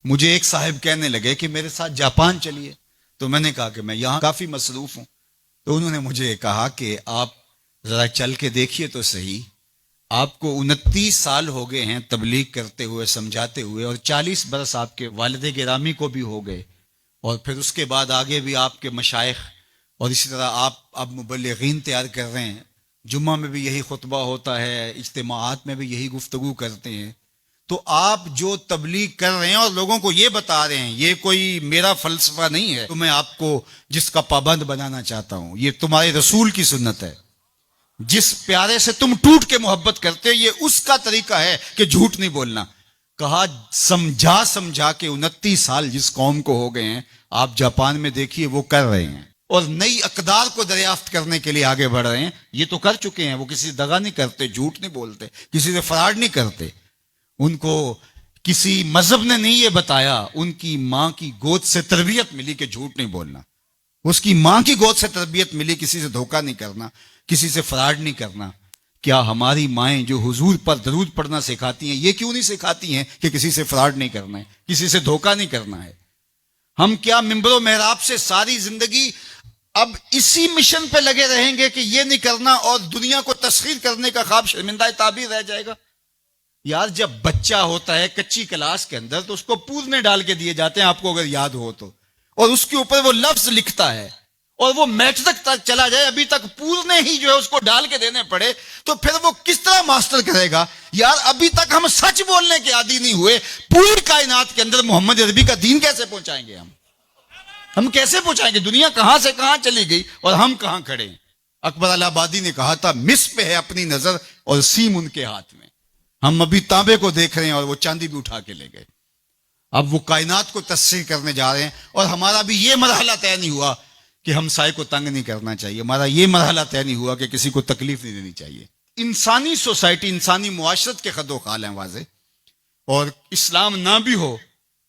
مجھے ایک صاحب کہنے لگے کہ میرے ساتھ جاپان چلیے، تو میں نے کہا کہ میں یہاں کافی مصروف ہوں. تو انہوں نے مجھے کہا کہ آپ ذرا چل کے دیکھیے تو صحیح، آپ کو 29 سال ہو گئے ہیں تبلیغ کرتے ہوئے، سمجھاتے ہوئے، اور 40 برس آپ کے والد گرامی کو بھی ہو گئے، اور پھر اس کے بعد آگے بھی آپ کے مشائخ، اور اسی طرح آپ اب مبلغین تیار کر رہے ہیں، جمعہ میں بھی یہی خطبہ ہوتا ہے، اجتماعات میں بھی یہی گفتگو کرتے ہیں. تو آپ جو تبلیغ کر رہے ہیں اور لوگوں کو یہ بتا رہے ہیں، یہ کوئی میرا فلسفہ نہیں ہے تو میں آپ کو جس کا پابند بنانا چاہتا ہوں، یہ تمہارے رسول کی سنت ہے. جس پیارے سے تم ٹوٹ کے محبت کرتے، یہ اس کا طریقہ ہے کہ جھوٹ نہیں بولنا. کہا سمجھا سمجھا کے 29 سال جس قوم کو ہو گئے ہیں، آپ جاپان میں دیکھیے وہ کر رہے ہیں، اور نئی اقدار کو دریافت کرنے کے لیے آگے بڑھ رہے ہیں. یہ تو کر چکے ہیں، وہ کسی دغا نہیں کرتے، جھوٹ نہیں بولتے، کسی سے فراڈ نہیں کرتے. ان کو کسی مذہب نے نہیں یہ بتایا، ان کی ماں کی گود سے تربیت ملی کہ جھوٹ نہیں بولنا. اس کی ماں کی گود سے تربیت ملی کسی سے دھوکہ نہیں کرنا، کسی سے فراڈ نہیں کرنا. کیا ہماری مائیں جو حضور پر درود پڑھنا سکھاتی ہیں، یہ کیوں نہیں سکھاتی ہیں کہ کسی سے فراڈ نہیں کرنا ہے، کسی سے دھوکہ نہیں کرنا ہے؟ ہم کیا ممبر و محراب سے ساری زندگی اب اسی مشن پہ لگے رہیں گے کہ یہ نہیں کرنا، اور دنیا کو تسخیر کرنے کا خواب شرمندہ تعبیر رہ جائے گا؟ یار جب بچہ ہوتا ہے کچی کلاس کے اندر تو اس کو پورنے ڈال کے دیے جاتے ہیں، آپ کو اگر یاد ہو تو، اور اس کے اوپر وہ لفظ لکھتا ہے، اور وہ میٹرک تک چلا جائے ابھی تک پورنے ہی جو ہے اس کو ڈال کے دینے پڑے، تو پھر وہ کس طرح ماسٹر کرے گا؟ یار ابھی تک ہم سچ بولنے کے عادی نہیں ہوئے. پوری کائنات کے اندر محمد عربی کا دین کیسے پہنچائیں گے ہم کیسے پہنچائیں گے؟ دنیا کہاں سے کہاں چلی گئی اور ہم کہاں کھڑے ہیں. اکبر الہ آبادی نے کہا تھا مس پہ ہے اپنی نظر اور سیم ان کے ہاتھ میں. ہم ابھی تانبے کو دیکھ رہے ہیں اور وہ چاندی بھی اٹھا کے لے گئے. اب وہ کائنات کو تسخیر کرنے جا رہے ہیں، اور ہمارا بھی یہ مرحلہ طے نہیں ہوا کہ ہمسائے کو تنگ نہیں کرنا چاہیے، ہمارا یہ مرحلہ طے نہیں ہوا کہ کسی کو تکلیف نہیں دینی چاہیے. انسانی سوسائٹی، انسانی معاشرت کے خد و خال ہیں واضح، اور اسلام نہ بھی ہو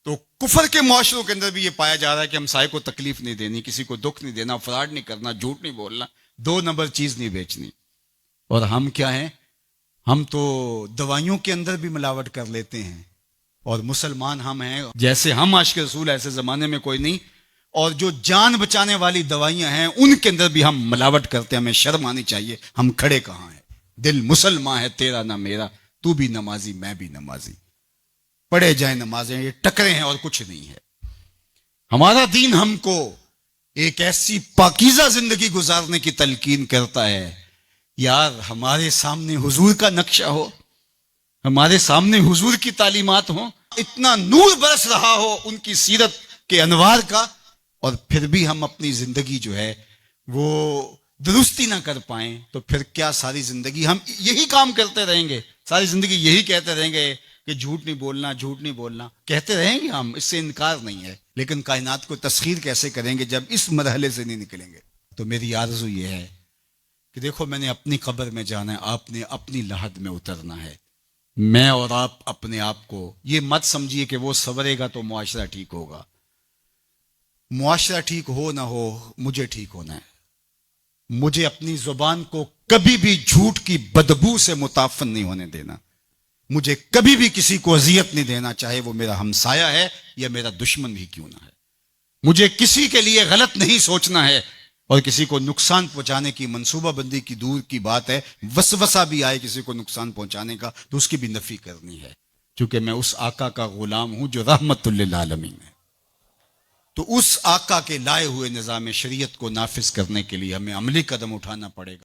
تو کفر کے معاشروں کے اندر بھی یہ پایا جا رہا ہے کہ ہمسائے کو تکلیف نہیں دینی، کسی کو دکھ نہیں دینا، فراڈ نہیں کرنا، جھوٹ نہیں بولنا، 2 نمبر چیز نہیں بیچنی. اور ہم کیا ہیں؟ ہم تو دوائیوں کے اندر بھی ملاوٹ کر لیتے ہیں، اور مسلمان ہم ہیں جیسے ہم عاشق رسول ایسے زمانے میں کوئی نہیں. اور جو جان بچانے والی دوائیاں ہیں ان کے اندر بھی ہم ملاوٹ کرتے ہیں. ہمیں شرم آنی چاہیے. ہم کھڑے کہاں ہیں؟ دل مسلمان ہے تیرا نہ میرا، تو بھی نمازی میں بھی نمازی، پڑھے جائیں نمازیں، یہ ٹکرے ہیں اور کچھ نہیں ہے. ہمارا دین ہم کو ایک ایسی پاکیزہ زندگی گزارنے کی تلقین کرتا ہے. یار ہمارے سامنے حضور کا نقشہ ہو، ہمارے سامنے حضور کی تعلیمات ہوں، اتنا نور برس رہا ہو ان کی سیرت کے انوار کا، اور پھر بھی ہم اپنی زندگی جو ہے وہ درستی نہ کر پائیں، تو پھر کیا ساری زندگی ہم یہی کام کرتے رہیں گے؟ ساری زندگی یہی کہتے رہیں گے کہ جھوٹ نہیں بولنا، جھوٹ نہیں بولنا؟ کہتے رہیں گے ہم، اس سے انکار نہیں ہے، لیکن کائنات کو تسخیر کیسے کریں گے جب اس مرحلے سے نہیں نکلیں گے؟ تو میری آرزو یہ ہے کہ دیکھو میں نے اپنی قبر میں جانا ہے، آپ نے اپنی لحد میں اترنا ہے. میں اور آپ اپنے آپ کو یہ مت سمجھیے کہ وہ سنورے گا تو معاشرہ ٹھیک ہوگا. معاشرہ ٹھیک ہو نہ ہو، مجھے ٹھیک ہونا ہے. مجھے اپنی زبان کو کبھی بھی جھوٹ کی بدبو سے متعفن نہیں ہونے دینا. مجھے کبھی بھی کسی کو اذیت نہیں دینا، چاہے وہ میرا ہمسایہ ہے یا میرا دشمن بھی کیوں نہ ہے. مجھے کسی کے لیے غلط نہیں سوچنا ہے، اور کسی کو نقصان پہنچانے کی منصوبہ بندی کی دور کی بات ہے، وسوسہ بھی آئے کسی کو نقصان پہنچانے کا تو اس کی بھی نفی کرنی ہے، کیونکہ میں اس آقا کا غلام ہوں جو رحمت للعالمین ہے. تو اس آقا کے لائے ہوئے نظام شریعت کو نافذ کرنے کے لیے ہمیں عملی قدم اٹھانا پڑے گا.